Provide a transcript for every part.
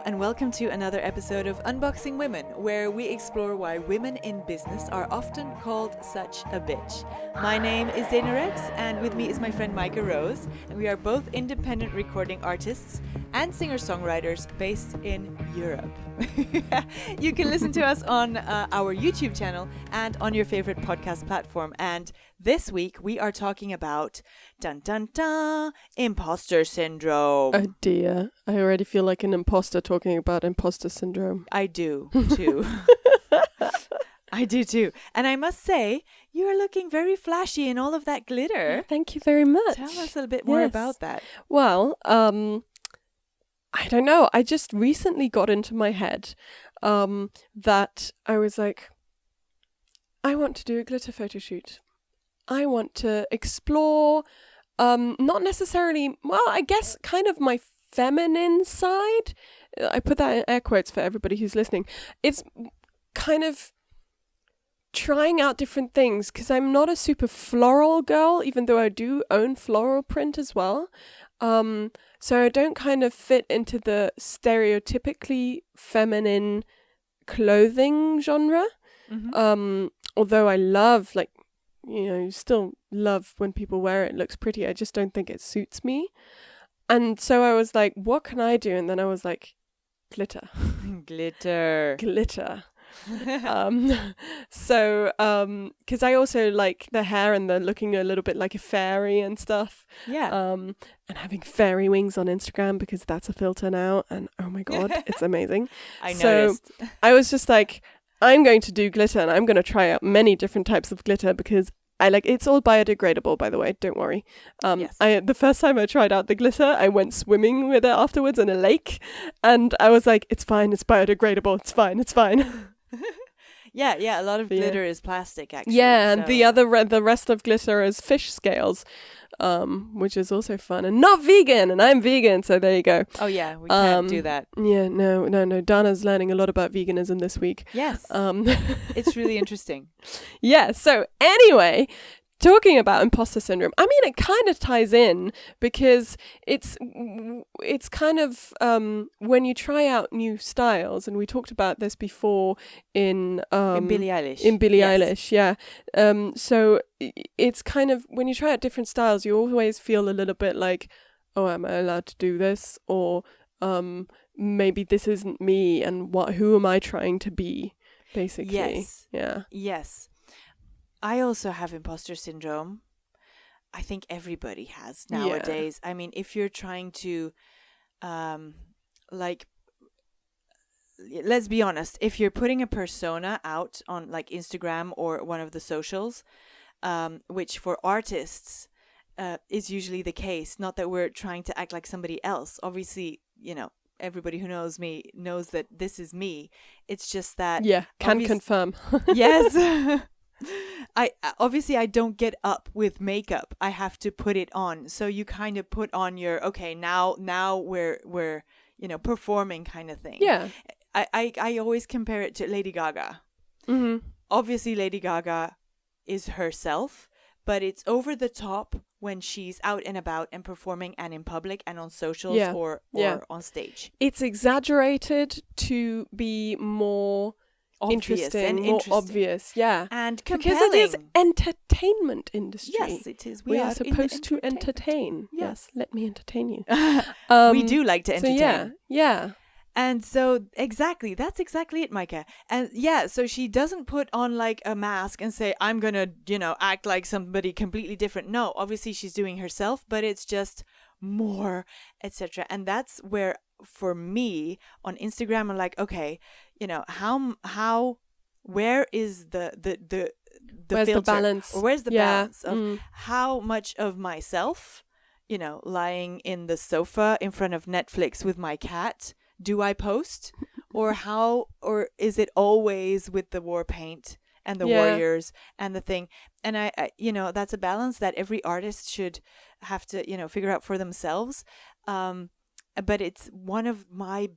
and welcome to another episode of Unboxing Women, where we explore why women in business are often called such a bitch. My name is Dana Rexx, and with me is my friend Maika Rose, and we are both independent recording artists and singer-songwriters based in Europe. You can listen to us on our YouTube channel and on your favorite podcast platform. And this week we are talking about dun dun dun imposter syndrome. Oh dear, I already feel like an imposter talking about imposter syndrome. I do too. I do too. And I must say, you are looking very flashy in all of that glitter. Thank you very much. Tell us a bit more about that. Well, I don't know. I just recently got into my head that I was like, I want to do a glitter photo shoot. I want to explore, not necessarily, well, I guess kind of my feminine side. I put that in air quotes for everybody who's listening. It's kind of trying out different things because I'm not a super floral girl, even though I do own floral print as well. So I don't kind of fit into the stereotypically feminine clothing genre. Mm-hmm. Although I love, like, you know, still love when people wear it. It looks pretty. I just don't think it suits me. And so I was like, what can I do? And then I was like, glitter. Glitter. So, because I also like the hair and the looking a little bit like a fairy and stuff. Yeah. And having fairy wings on Instagram because that's a filter now. And oh my God, it's amazing. I noticed. So I was just like, I'm going to do glitter and I'm going to try out many different types of glitter because I like, it's all biodegradable, by the way, don't worry. Yes. The first time I tried out the glitter, I went swimming with it afterwards in a lake and I was like, it's fine, it's biodegradable, it's fine. Yeah, a lot of glitter is plastic, actually. Yeah, and the rest of glitter is fish scales, which is also fun and not vegan, and I'm vegan, so there you go. Oh yeah, we can't do that. Yeah, no. Dana's learning a lot about veganism this week. Yes. It's really interesting. Yeah. So anyway, talking about imposter syndrome, I mean, it kind of ties in because it's kind of when you try out new styles, and we talked about this before in Billie Eilish. Eilish, yeah. So it's kind of when you try out different styles, you always feel a little bit like, oh, am I allowed to do this? Or maybe this isn't me, and who am I trying to be? Basically, yes, yeah, yes. I also have imposter syndrome. I think everybody has nowadays. Yeah. I mean, if you're trying to, let's be honest, if you're putting a persona out on like Instagram or one of the socials, which for artists is usually the case, not that we're trying to act like somebody else. Obviously, you know, everybody who knows me knows that this is me. It's just that. Yeah, can confirm. Yes. I don't get up with makeup. I have to put it on. So you kind of put on your, okay, now we're you know, performing kind of thing. Yeah. I always compare it to Lady Gaga. Mm-hmm. Obviously Lady Gaga is herself, but it's over the top when she's out and about and performing and in public and on socials or on stage. It's exaggerated to be more interesting, more obvious, yeah, and compelling. Because it is entertainment industry. Yes, it is. We are supposed to entertain. Yes, let me entertain you. We do like to entertain. So yeah. And so exactly, that's exactly it, Maika. And yeah, so she doesn't put on like a mask and say, I'm gonna, you know, act like somebody completely different. No, obviously she's doing herself, but it's just more, etc. And that's where, for me, on Instagram, I'm like, okay, you know, where is the where's filter? the balance? Or where's the balance of how much of myself, you know, lying in the sofa in front of Netflix with my cat, do I post? Or is it always with the war paint and the warriors and the thing? And I, you know, that's a balance that every artist should have to, you know, figure out for themselves. But it's one of my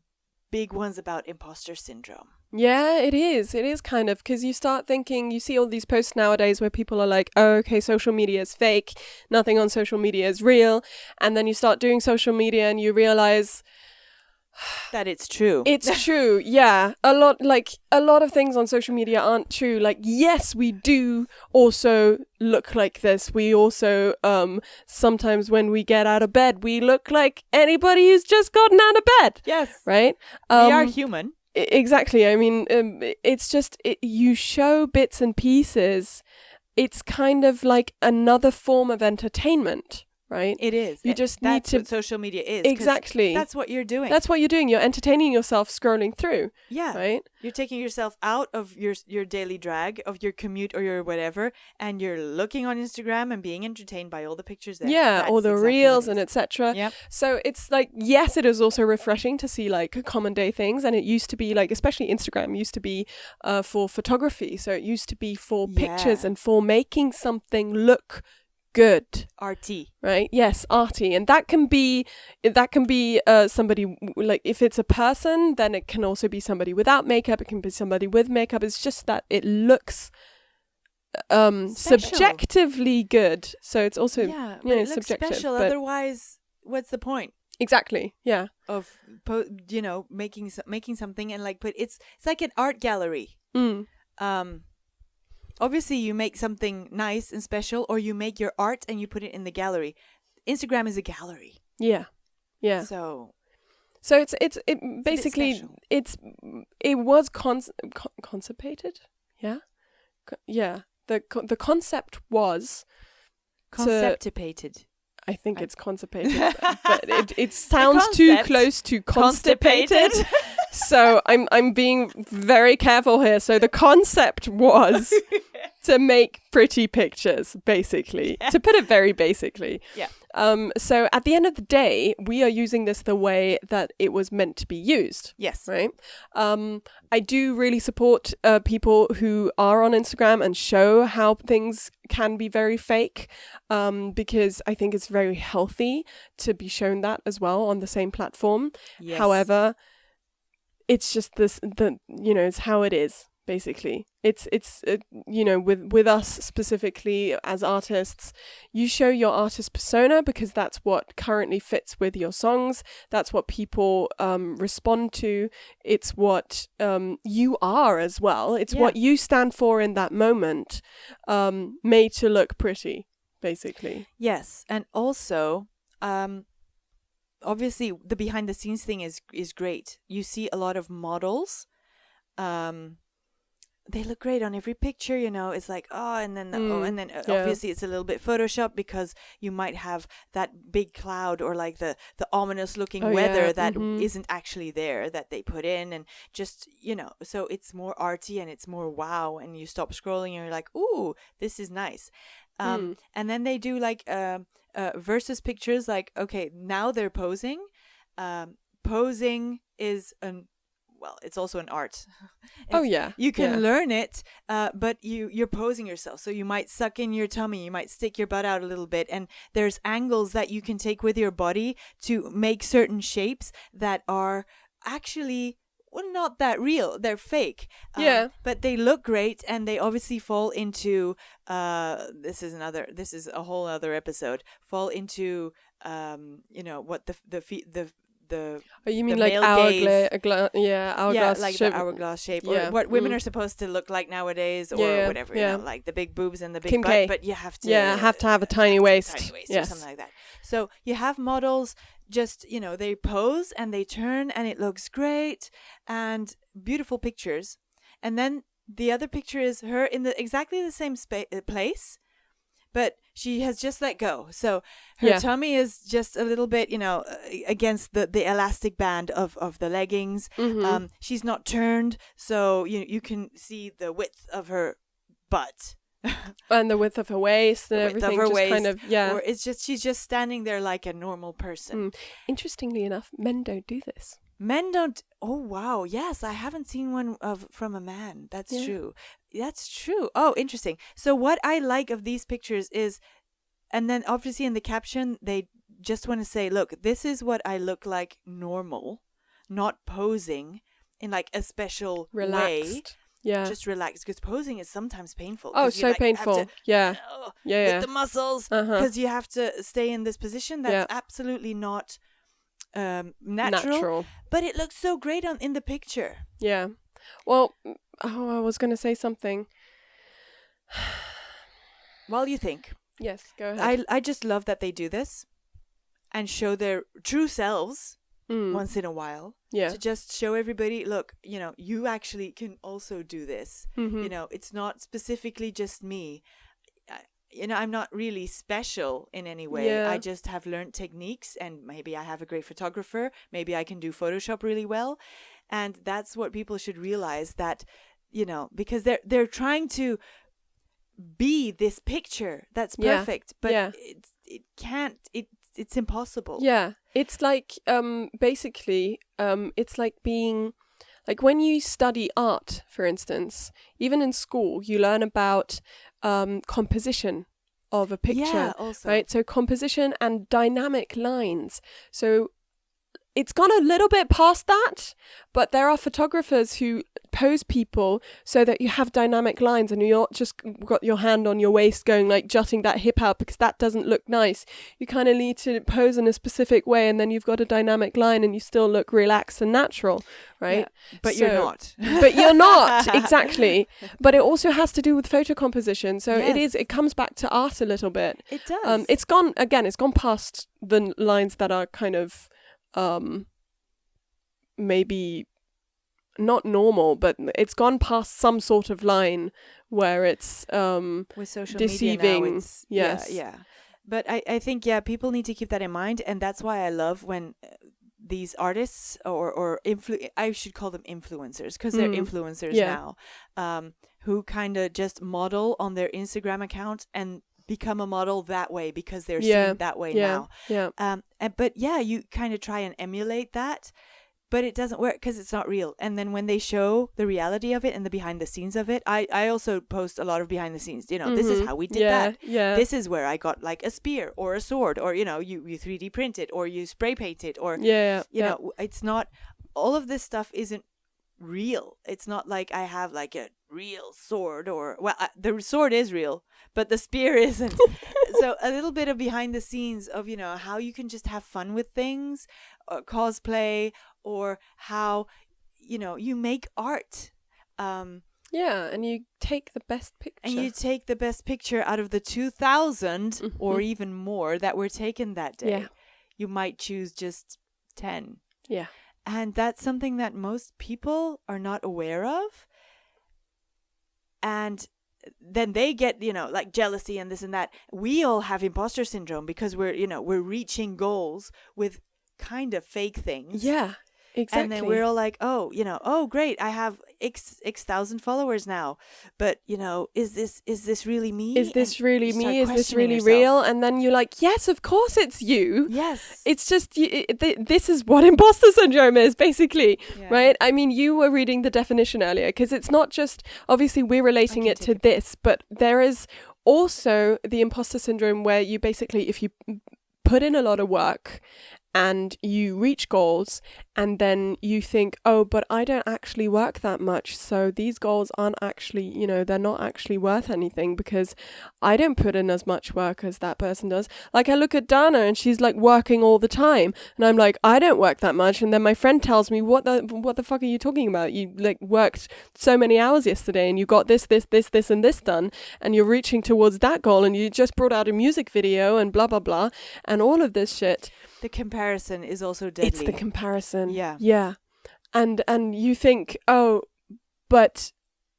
big ones about imposter syndrome. Yeah, it is. It is kind of, because you start thinking, you see all these posts nowadays where people are like, oh, okay, social media is fake. Nothing on social media is real. And then you start doing social media and you realize, that it's true. It's true, yeah. A lot of things on social media aren't true. Like, yes, we do also look like this. We also sometimes when we get out of bed, we look like anybody who's just gotten out of bed. Yes. Right? We are human. Exactly. I mean, it's just you show bits and pieces. It's kind of like another form of entertainment. Right? It is. You just need that's to. what social media is. Exactly. That's what you're doing. That's what you're doing. You're entertaining yourself scrolling through. Yeah. Right? You're taking yourself out of your daily drag, of your commute or your whatever, and you're looking on Instagram and being entertained by all the pictures there. Yeah, That's all the exactly reels what and it is. etc. Yep. So it's like, yes, it is also refreshing to see like common day things. And it used to be like, especially Instagram used to be for photography. So it used to be for pictures Yeah. and for making something look good. RT. Right? Yes, arty. And that can be somebody, like if it's a person, then it can also be somebody without makeup. It can be somebody with makeup. It's just that it looks subjectively good. So it's also Yeah, but it looks subjective. special. But Otherwise, what's the point exactly. Yeah. of making something and like? But it's like an art gallery. Mm. Obviously, you make something nice and special, or you make your art and you put it in the gallery. Instagram is a gallery. Yeah. Yeah. So It basically special. it was concepated. Yeah. Yeah. The concept was conceptipated. I think it's constipated, but it sounds too concept, close to constipated. So I'm being very careful here. So the concept was to make pretty pictures, basically, to put it very basically. Yeah. So at the end of the day, we are using this the way that it was meant to be used. Yes. Right. I do really support people who are on Instagram and show how things can be very fake, because I think it's very healthy to be shown that as well on the same platform. Yes. However, it's just it's how it is. Basically, it's with us specifically as artists, you show your artist persona because that's what currently fits with your songs. That's what people respond to. It's what you are as well. It's what you stand for in that moment, made to look pretty, basically. Yes, and also, obviously, the behind the scenes thing is great. You see a lot of models. They look great on every picture, it's like, obviously it's a little bit Photoshopped because you might have that big cloud or like the ominous looking weather that isn't actually there that they put in, and just, so it's more arty and it's more wow, and you stop scrolling and you're like, ooh, this is nice. And then they do like versus pictures, like, okay, now they're posing. Posing is it's also an art. You can learn it, but you're posing yourself. So you might suck in your tummy, you might stick your butt out a little bit, and there's angles that you can take with your body to make certain shapes that are actually not that real. They're fake. But they look great, and they obviously fall into this is a whole other episode. Fall into what you mean like hourglass like shape. the hourglass shape, or what women are supposed to look like nowadays, or whatever, like the big boobs and the big butt, but you have to have a tiny waist, or something like that. So you have models just, they pose and they turn and it looks great and beautiful pictures, and then the other picture is her in exactly the same place, but she has just let go. So her tummy is just a little bit, against the elastic band of the leggings. She's not turned, so you can see the width of her butt. And the width of her waist and everything. Of her waist, kind of, Or it's just, she's just standing there like a normal person. Interestingly enough, men don't do this. Men don't. Oh, wow. Yes, I haven't seen one from a man. That's true. That's true. Oh, interesting. So what I like of these pictures is, and then obviously in the caption, they just want to say, look, this is what I look like normal, not posing in like a special way. Yeah. Just relax, because posing is sometimes painful. Oh, so painful. With the muscles, because you have to stay in this position. That's absolutely not natural, but it looks so great in the picture. Yeah. Well, I was going to say something. While you think. Yes, go ahead. I just love that they do this and show their true selves once in a while. Yeah. To just show everybody, look, you actually can also do this. It's not specifically just me. I'm not really special in any way. Yeah. I just have learned techniques, and maybe I have a great photographer. Maybe I can do Photoshop really well. And that's what people should realize, that, because they're trying to be this picture that's perfect, but it can't, it's impossible. Yeah. It's like, basically, it's like being, like when you study art, for instance, even in school, you learn about composition of a picture. Yeah, also. Right? So composition and dynamic lines. So it's gone a little bit past that, but there are photographers who pose people so that you have dynamic lines and you're not just got your hand on your waist going like jutting that hip out, because that doesn't look nice. You kind of need to pose in a specific way, and then you've got a dynamic line and you still look relaxed and natural, right? Yeah, but you're not. But you're not, exactly. But it also has to do with photo composition. So Yes. it comes back to art a little bit. It does. It's gone past the lines that are kind of maybe not normal, but it's gone past some sort of line where it's with social deceiving. media now, it's, yes. yeah. But I think, people need to keep that in mind, and that's why I love when these artists or I should call them influencers, because they're influencers now, who kind of just model on their Instagram account and become a model that way because they're seen that way now. Yeah. But you kind of try and emulate that, but it doesn't work because it's not real. And then when they show the reality of it and the behind the scenes of it, I also post a lot of behind the scenes. This is how we did that. Yeah. This is where I got like a spear or a sword, or you 3D print it, or you spray paint it, or it's not, all of this stuff isn't real. It's not like I have like a real sword, or the sword is real, but the spear isn't. So a little bit of behind the scenes of how you can just have fun with things, or cosplay, or how you make art, and you take the best picture, and you take the best picture out of the 2,000 or even more that were taken that day. You might choose just 10. And that's something that most people are not aware of. And then they get, like jealousy and this and that. We all have imposter syndrome because we're reaching goals with kind of fake things. Yeah, exactly. And then we're all like, oh, great, I have X thousand followers now. But, is this really me? Is this really me? Is this really yourself. real? And then you're like, yes, of course it's you. Yes. It's just, this is what imposter syndrome is, basically, right? I mean, you were reading the definition earlier, because it's not just, obviously we're relating it to this, but there is also the imposter syndrome where you basically, if you put in a lot of work and you reach goals and then you think, oh, but I don't actually work that much, so these goals aren't actually, they're not actually worth anything because I don't put in as much work as that person does. Like I look at Dana and she's like working all the time and I'm like, I don't work that much. And then my friend tells me, what the fuck are you talking about? You like worked so many hours yesterday and you got this and this done, and you're reaching towards that goal, and you just brought out a music video and blah blah blah and all of this shit. The comparison is also deadly. It's the comparison. Yeah. And you think, oh, but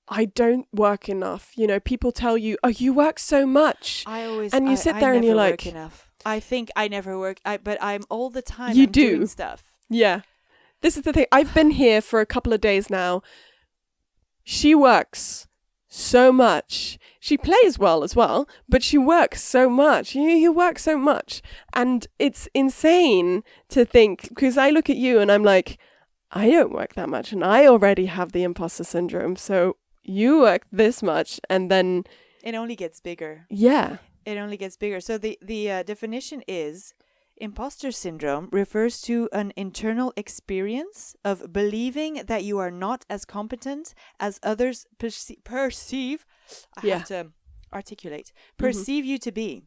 I don't work enough. People tell you, oh, you work so much. And you sit there and you're like, enough. I think I never work, but I'm all the time doing stuff. Yeah. This is the thing. I've been here for a couple of days now. She works so much. She plays well as well, but she works so much. You work so much. And it's insane to think, because I look at you and I'm like, I don't work that much and I already have the imposter syndrome. So you work this much and then it only gets bigger. Yeah. It only gets bigger. So the definition is, imposter syndrome refers to an internal experience of believing that you are not as competent as others perceive. I have to articulate. Perceive you to be.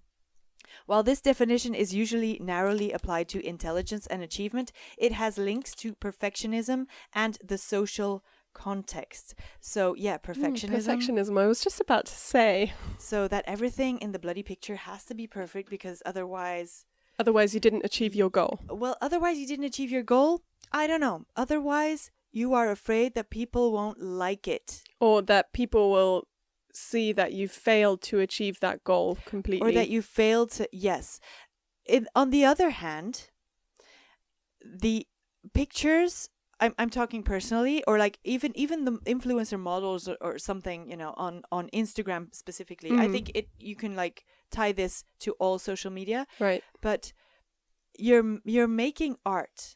While this definition is usually narrowly applied to intelligence and achievement, it has links to perfectionism and the social context. So, yeah, perfectionism. Perfectionism, I was just about to say. So that everything in the bloody picture has to be perfect because otherwise... Otherwise, you didn't achieve your goal. Well, otherwise you didn't achieve your goal? I don't know. Otherwise, you are afraid that people won't like it. Or that people will see that you failed to achieve that goal completely. Or that you failed to... Yes. On the other hand, the pictures... I'm talking personally, or like even the influencer models or something, you know, on Instagram specifically. I think you can like tie this to all social media. Right. But you're making art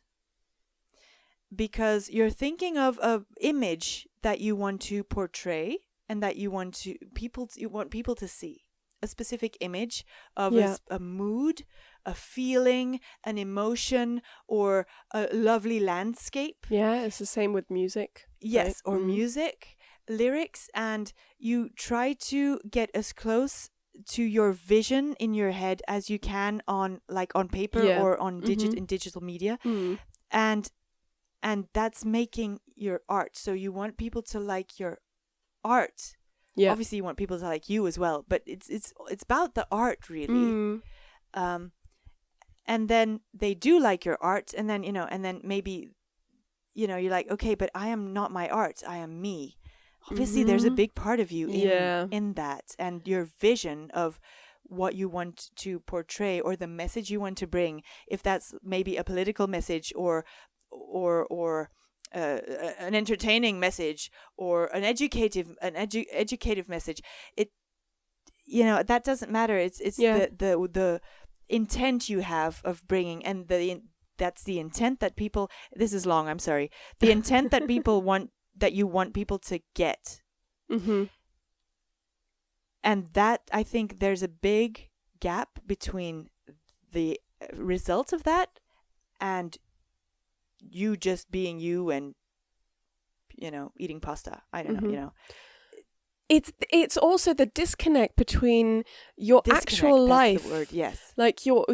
because you're thinking of a image that you want to portray and that you want people to see. A specific image of a mood, a feeling, an emotion, or a lovely landscape. Yeah, it's the same with music. Yes, right? or music, lyrics, and you try to get as close to your vision in your head as you can on paper or on in digital media. And that's making your art. So you want people to like your art. Yeah. Obviously you want people to like you as well, but it's about the art really. And then they do like your art, and then maybe you're like, okay, but I am not my art, I am me. Obviously there's a big part of you in that, and your vision of what you want to portray or the message you want to bring, if that's maybe a political message or an entertaining message or an educative message. It that doesn't matter. It's the intent you have of bringing, and that's the intent that people. This is long. I'm sorry. The intent that people want, that you want people to get. And that, I think there's a big gap between the results of that and you just being you and eating pasta. I don't know. It's also the disconnect between your actual life, the word, yes, like your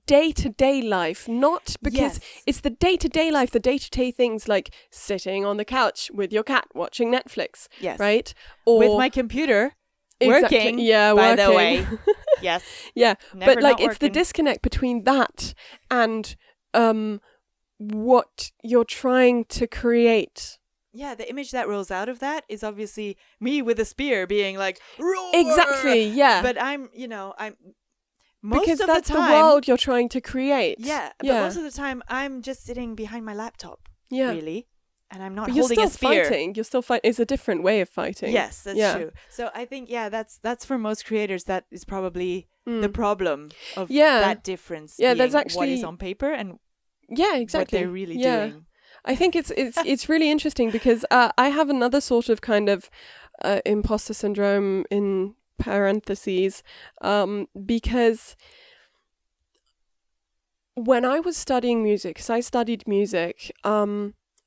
day-to-day life, not because it's the day-to-day life, the day-to-day things like sitting on the couch with your cat watching Netflix, right, or with my computer working, by the way. Yes. Yeah. Never but like it's working. the disconnect between that and what you're trying to create. Yeah, the image that rolls out of that is obviously me with a spear being like, roar! Exactly, yeah. But I'm most because of that's the time, the world you're trying to create. Yeah, but most of the time I'm just sitting behind my laptop, really. And I'm not but holding a spear. Fighting. You're still fighting. It's a different way of fighting. Yes, that's true. So I think, that's for most creators, that is probably the problem of that difference. Yeah, that's actually what is on paper and what they're really doing. I think it's really interesting because I have another sort of kind of imposter syndrome in parentheses because when I was studying music, because I studied music,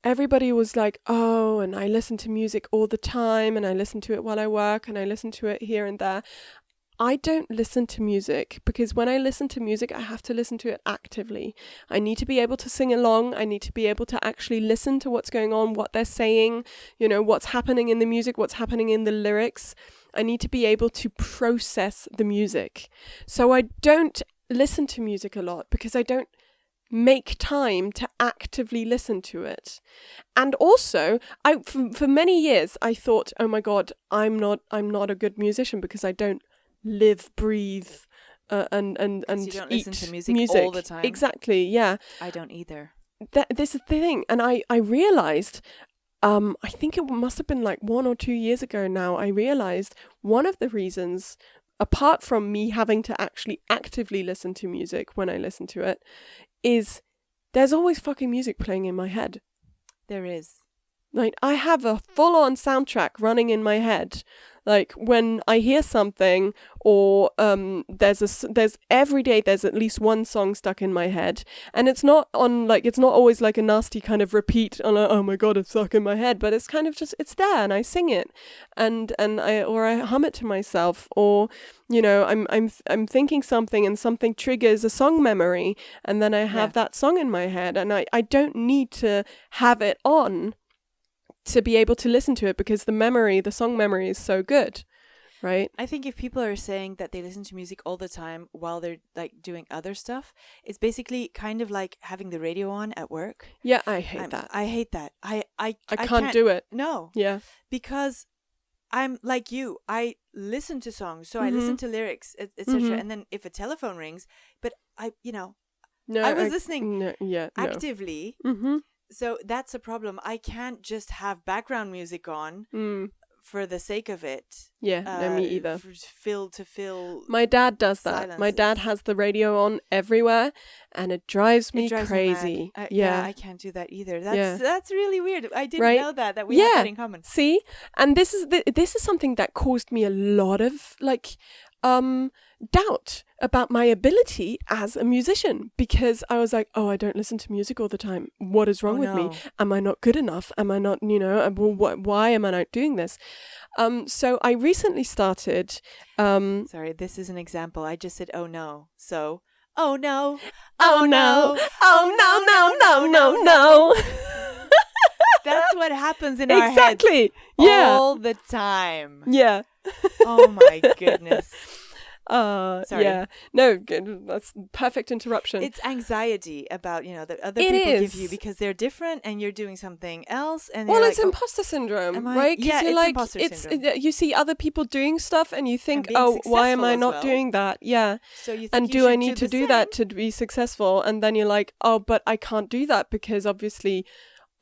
everybody was like, oh, and I listen to music all the time, and I listen to it while I work, and I listen to it here and there. I don't listen to music because when I listen to music, I have to listen to it actively. I need to be able to sing along. I need to be able to actually listen to what's going on, what they're saying, what's happening in the music, what's happening in the lyrics. I need to be able to process the music. So I don't listen to music a lot because I don't make time to actively listen to it. And also, for many years I thought, oh my God, I'm not a good musician because I don't live, breathe, and you don't listen to music all the time. Exactly, yeah. I don't either. This is the thing, and I realized, I think it must have been like 1 or 2 years ago now, I realized one of the reasons, apart from me having to actually actively listen to music when I listen to it, is there's always fucking music playing in my head. There is. Like, I have a full-on soundtrack running in my head. Like when I hear something, or there's every day there's at least one song stuck in my head, and it's not always like a nasty kind of repeat on oh my god, it's stuck in my head, but it's kind of just, it's there and I sing it, and I hum it to myself, or I'm thinking something and something triggers a song memory, and then I have that song in my head, and I don't need to have it on to be able to listen to it, because the song memory is so good, right? I think if people are saying that they listen to music all the time while they're like doing other stuff, it's basically kind of like having the radio on at work. Yeah, I hate that. I hate that. I can't do it. No. Yeah. Because I'm like you. I listen to songs, so I listen to lyrics, etc. And then if a telephone rings, but I was listening actively. So that's a problem. I can't just have background music on for the sake of it. Yeah, no, me either. To fill. My dad does that. Silences. My dad has the radio on everywhere, and it drives me crazy. Yeah, I can't do that either. That's really weird. I didn't know that we have that in common. See, and this is something that caused me a lot of doubt about my ability as a musician, because I was like, oh, I don't listen to music all the time. What is wrong with me? Am I not good enough? Am I not, why am I not doing this? So I recently started. Sorry, this is an example. I just said, oh no. So, oh no. Oh no. Oh no. That's what happens in our heads. Exactly. Yeah. All the time. Yeah. Oh my goodness. Sorry. Yeah. No, good. That's perfect interruption. It's anxiety about, that other people give you, because they're different and you're doing something else. And it's imposter syndrome, right? Yeah, it's imposter syndrome. You see other people doing stuff and you think, why am I not doing that? Yeah. So you think and do I need to do that to be successful? And then you're like, oh, but I can't do that because obviously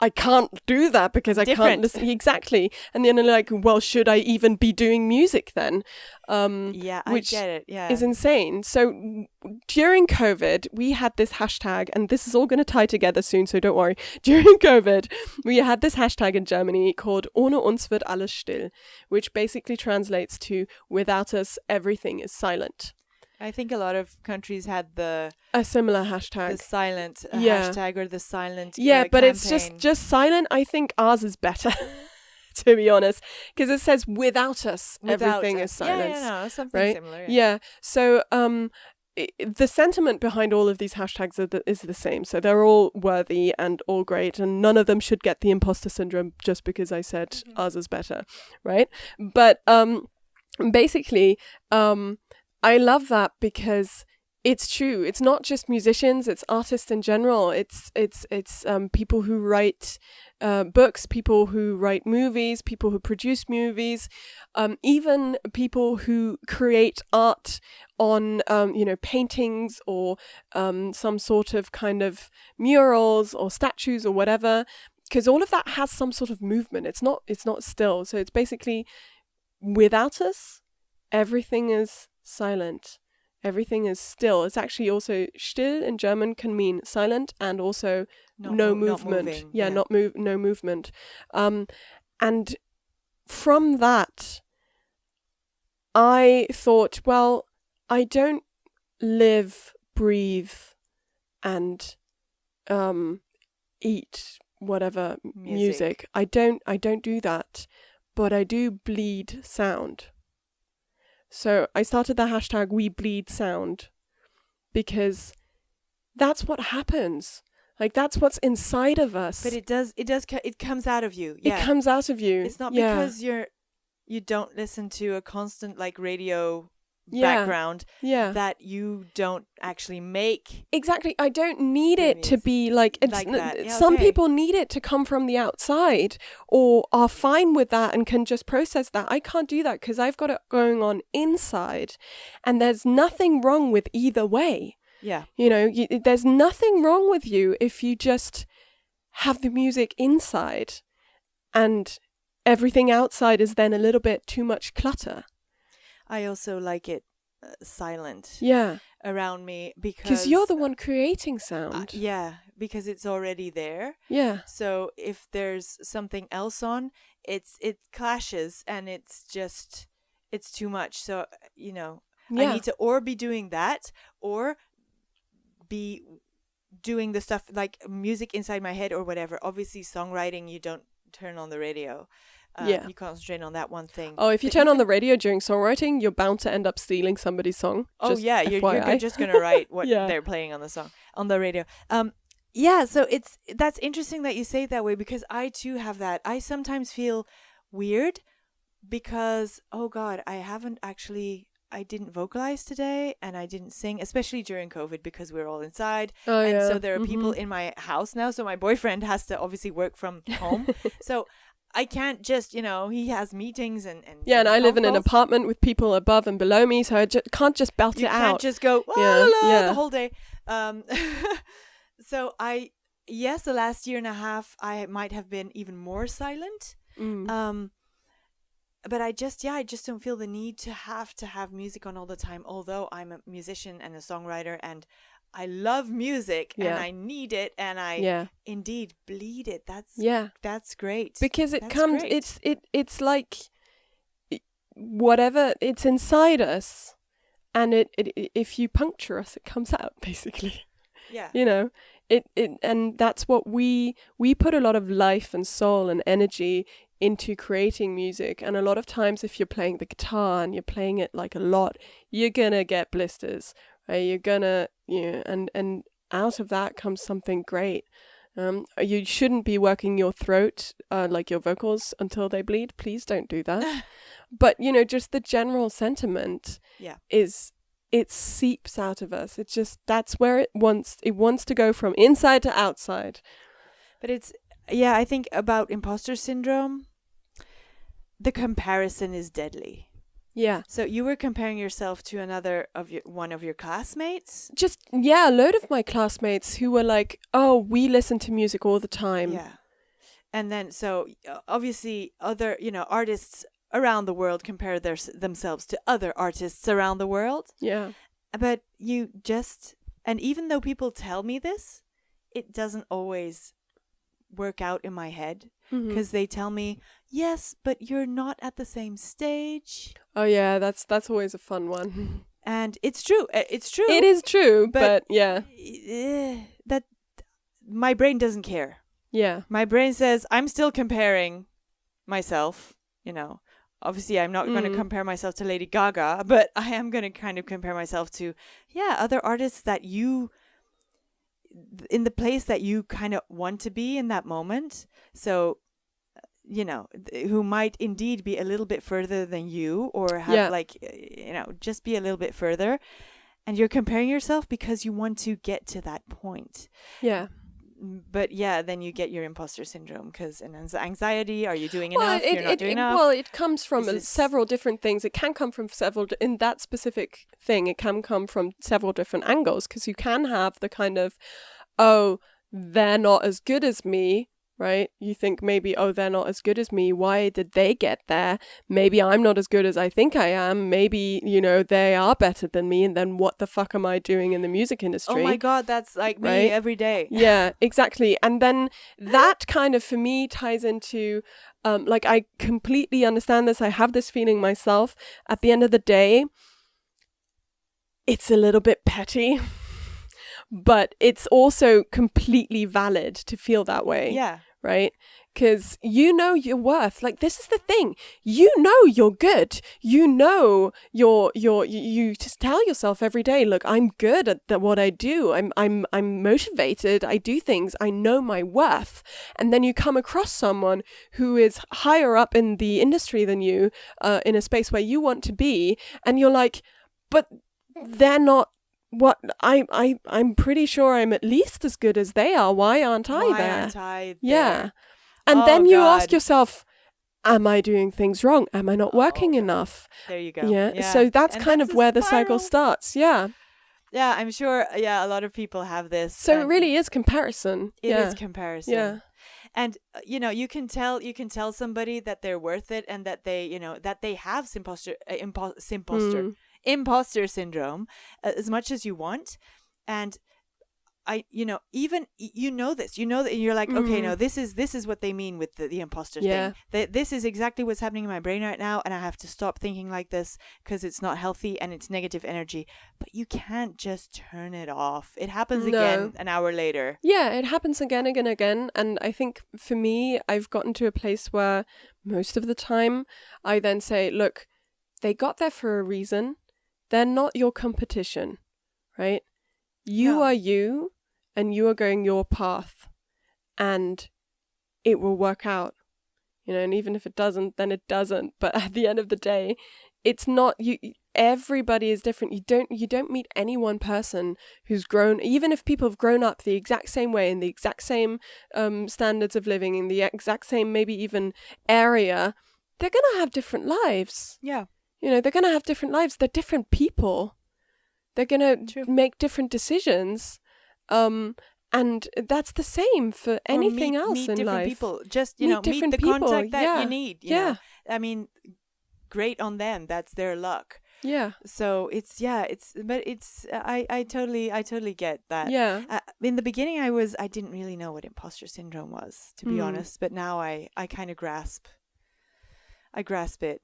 I can't do that because I can't listen. Exactly. And then you're like, well, should I even be doing music then? Which I get it. Yeah. Is insane. So during COVID, we had this hashtag, and this is all going to tie together soon, so don't worry. During COVID, we had this hashtag in Germany called Ohne uns wird alles still, which basically translates to without us, everything is silent. I think a lot of countries had a similar hashtag. The silent hashtag, or the silent but campaign. It's just silent. I think ours is better, to be honest, because it says without us, everything is silent. Yeah, something similar. Yeah. So the sentiment behind all of these hashtags is the same. So they're all worthy and all great, and none of them should get the imposter syndrome just because I said ours is better, right? But basically, I love that because it's true. It's not just musicians, it's artists in general. It's people who write books, people who write movies, people who produce movies, even people who create art on paintings or some sort of kind of murals or statues or whatever, because all of that has some sort of movement. It's not still. So it's basically without us, everything is silent. Everything is still. It's actually also still in German can mean silent and also no movement. No movement. And from that, I thought, well, I don't live, breathe, and eat whatever music. I don't do that, but I do bleed sound. So I started the hashtag We Bleed Sound, because that's what happens. Like, that's what's inside of us. But it comes out of you. Yeah. It comes out of you. It's not because you don't listen to a constant like radio background that you don't actually make. Exactly. I don't need it to be like some people need it to come from the outside, or are fine with that and can just process that. I can't do that because I've got it going on inside, and there's nothing wrong with either way. Yeah. There's nothing wrong with you if you just have the music inside and everything outside is then a little bit too much clutter. I also like it silent around me because you're the one creating sound. Because it's already there. Yeah. So if there's something else on, it clashes, and it's just it's too much. So, you know, I Yeah. need to or be doing that or be doing the stuff like music inside my head or whatever. Obviously, songwriting, you don't turn on the radio. Yeah. You concentrate on that one thing. Oh, if you But turn on even- the radio during songwriting, you're bound to end up stealing somebody's song. oh Just yeah, you're FYI. just gonna write what Yeah. they're playing on the song on the radio. Yeah, so that's interesting that you say it that way, because I too have that. I sometimes feel weird because, oh God, I didn't vocalize today and I didn't sing, especially during COVID because we're all inside. Oh, And yeah. so there are people in my house now. So my boyfriend has to obviously work from home. So I can't just, he has meetings and Yeah, and I live in an conf calls. apartment with people above and below me, so I can't just belt You it can't out. just go Yeah, yeah. the whole day. So the last year and a half, I might have been even more silent. But I just don't feel the need to have music on all the time. Although I'm a musician and a songwriter, and I love music and I need it, and I indeed bleed it. That's great. Because it That's comes, great. it's like whatever, it's inside us, and it if you puncture us, it comes out basically. Yeah. You know, it and that's what we put a lot of life and soul and energy into creating music. And a lot of times if you're playing the guitar and you're playing it like a lot, you're gonna get blisters, right? You're gonna, and out of that comes something great. You shouldn't be working your throat, like your vocals, until they bleed. Please don't do that. But, just the general sentiment is, it seeps out of us. It's just, that's where it wants to go, from inside to outside. But I think about imposter syndrome, the comparison is deadly. Yeah. So you were comparing yourself to one of your classmates? A load of my classmates who were like, oh, we listen to music all the time. Yeah. And then, so obviously other, artists around the world compare themselves to other artists around the world. Yeah. But and even though people tell me this, it doesn't always work out in my head, because they tell me, yes, but you're not at the same stage. Oh yeah, that's always a fun one. And it's true. It's true. It is true, but yeah. That my brain doesn't care. Yeah. My brain says I'm still comparing myself, Obviously, I'm not going to compare myself to Lady Gaga, but I am going to kind of compare myself to, other artists that in the place that you kind of want to be in that moment. So, who might indeed be a little bit further than you, or have just be a little bit further. And you're comparing yourself because you want to get to that point. Yeah. But then you get your imposter syndrome, because anxiety, are you doing enough? You're not doing enough. Well, it comes from several different things. It can come from in that specific thing, it can come from several different angles, because you can have the kind of, oh, they're not as good as me, right? You think maybe, oh, they're not as good as me. Why did they get there? Maybe I'm not as good as I think I am. Maybe, they are better than me. And then what the fuck am I doing in the music industry? Oh my God, that's like me every day. Yeah, exactly. And then that kind of, for me, ties into, I completely understand this. I have this feeling myself. At the end of the day, it's a little bit petty. But it's also completely valid to feel that way. Yeah. Right? Because your worth. Like, this is the thing. You're good. You just tell yourself every day, look, I'm good at what I do. I'm motivated. I do things. I know my worth. And then you come across someone who is higher up in the industry than you, in a space where you want to be. And you're like, but they're not. What I'm pretty sure I'm at least as good as they are. Why aren't I there? Why aren't I there? Yeah. And then you ask yourself, am I doing things wrong? Am I not working enough? There you go. Yeah. So that's kind of where the cycle starts. Yeah. Yeah, I'm sure. Yeah, a lot of people have this. So it really is comparison. It is comparison. Yeah. And you can tell somebody that they're worth it, and that they that they have imposter syndrome as much as you want. And even this, that you're like, okay, no, this is what they mean with the imposter thing. This is exactly what's happening in my brain right now, and I have to stop thinking like this because it's not healthy and it's negative energy. But you can't just turn it off. It happens again an hour later. Yeah, it happens again. And I think for me, I've gotten to a place where most of the time I then say, look, they got there for a reason. They're not your competition, right? You are you, and you are going your path, and it will work out, and even if it doesn't, then it doesn't. But at the end of the day, it's not you. Everybody is different. You don't meet any one person who's grown, even if people have grown up the exact same way, in the exact same standards of living, in the exact same maybe even area, they're going to have different lives. Yeah. They're going to have different lives. They're different people. They're going to make different decisions. And that's the same for anything else meet in different life. people. Just, meet the contact that you need. You know? I mean, great on them. That's their luck. Yeah. So I totally get that. Yeah. In the beginning, I didn't really know what imposter syndrome was, to be honest. But now I kind of grasp it.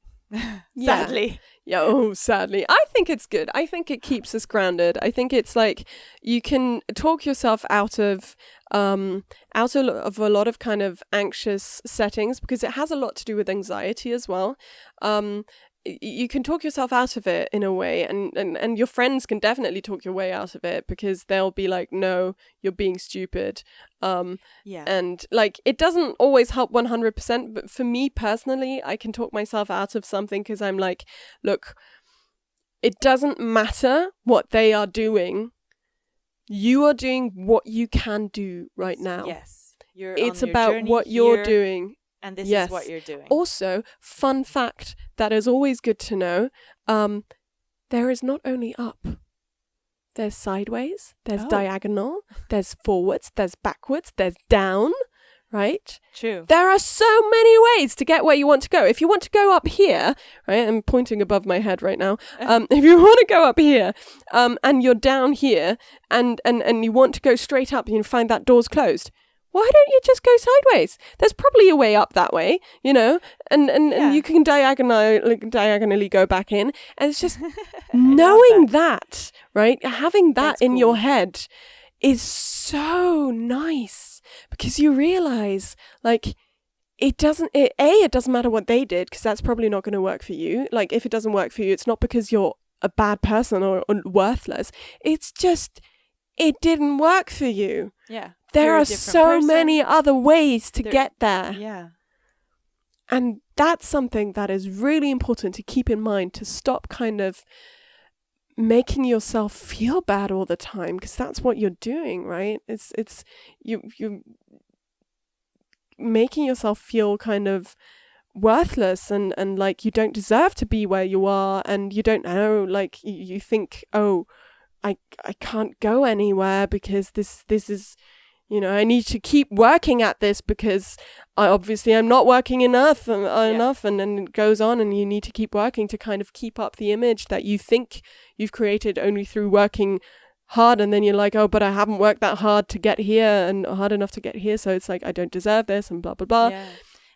Sadly. Yeah. Oh, sadly. I think it's good. I think it keeps us grounded. I think it's like you can talk yourself out of a lot of kind of anxious settings, because it has a lot to do with anxiety as well. You can talk yourself out of it in a way, and your friends can definitely talk your way out of it, because they'll be like, no, you're being stupid. And like, it doesn't always help 100%, but for me personally, I can talk myself out of something because I'm like, look, it doesn't matter what they are doing. You are doing what you can do right now. Yes. It's about what you're doing. And this is what you're doing. Also, fun fact that is always good to know, there is not only up. There's sideways, there's diagonal, there's forwards, there's backwards, there's down, right? True. There are so many ways to get where you want to go. If you want to go up here, right? I'm pointing above my head right now. If you want to go up here, and you're down here, and you want to go straight up, you find that door's closed. Why don't you just go sideways? There's probably a way up that way, and you can diagonally go back in. And it's just knowing that, right? Having that in your head is so nice, because you realize, like, it doesn't matter what they did, because that's probably not going to work for you. Like, if it doesn't work for you, it's not because you're a bad person or worthless. It's just, it didn't work for you. Yeah. There are so many other ways to get there. Yeah. And that's something that is really important to keep in mind, to stop kind of making yourself feel bad all the time, because that's what you're doing, right? It's you making yourself feel kind of worthless and like you don't deserve to be where you are, and you don't know, like you think, oh, I can't go anywhere because this is, I need to keep working at this because I'm not working enough, and then it goes on, and you need to keep working to kind of keep up the image that you think you've created only through working hard, and then you're like, oh, but I haven't worked that hard to get here and hard enough to get here, so it's like I don't deserve this and blah blah blah. Yeah.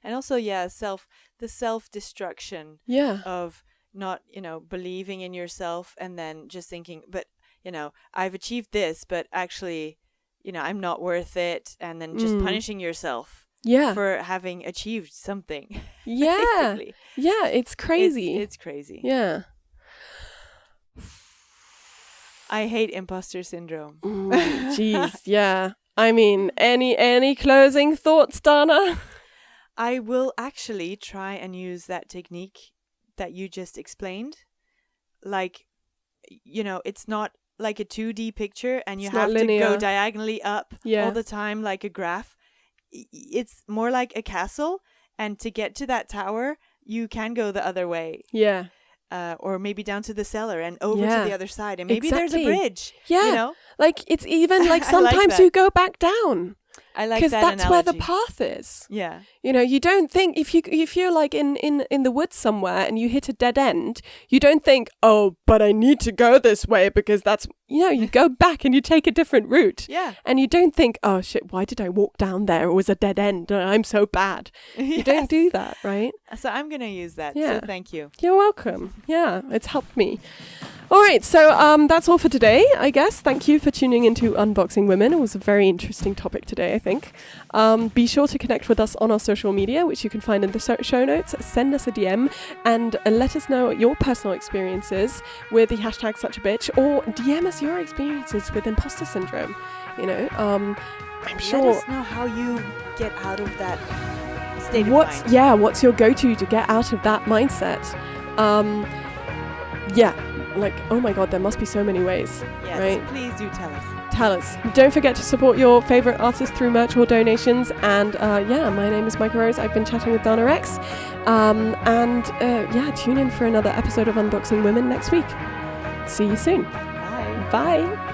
And also, the self-destruction of not, believing in yourself, and then just thinking, but I've achieved this, but actually, I'm not worth it, and then just punishing yourself for having achieved something. Yeah. Yeah, it's crazy. It's crazy. Yeah. I hate imposter syndrome. Jeez, yeah. I mean, any closing thoughts, Dana? I will actually try and use that technique that you just explained. Like, it's not like a 2D picture and you have to go diagonally up all the time like a graph. It's more like a castle, and to get to that tower you can go the other way. Yeah. Or maybe down to the cellar and over to the other side, and maybe there's a bridge. Like, it's even like sometimes you go back down. I like because that that's where the analogy. path is. Yeah. You know, you don't think if you're like in the woods somewhere and you hit a dead end, you don't think, oh, but I need to go this way because that's, you go back and you take a different route. Yeah. And you don't think, oh shit, why did I walk down there? It was a dead end. I'm so bad. You don't do that, right? So I'm going to use that. Yeah. So thank you. You're welcome. Yeah, it's helped me. All right, so that's all for today, I guess. Thank you for tuning into Unboxing Women. It was a very interesting topic today, I think. Be sure to connect with us on our social media, which you can find in the show notes. Send us a DM and let us know your personal experiences with the hashtag such a bitch, or DM us your experiences with imposter syndrome. I'm sure. Let us know how you get out of that state of mind. What's your go-to to get out of that mindset? Like, oh my god, there must be so many ways. Yes, right? Please do tell us. Tell us. Don't forget to support your favorite artists through merch or donations. And my name is Maika Rose. I've been chatting with Rexx. Tune in for another episode of Unboxing Women next week. See you soon. Bye. Bye.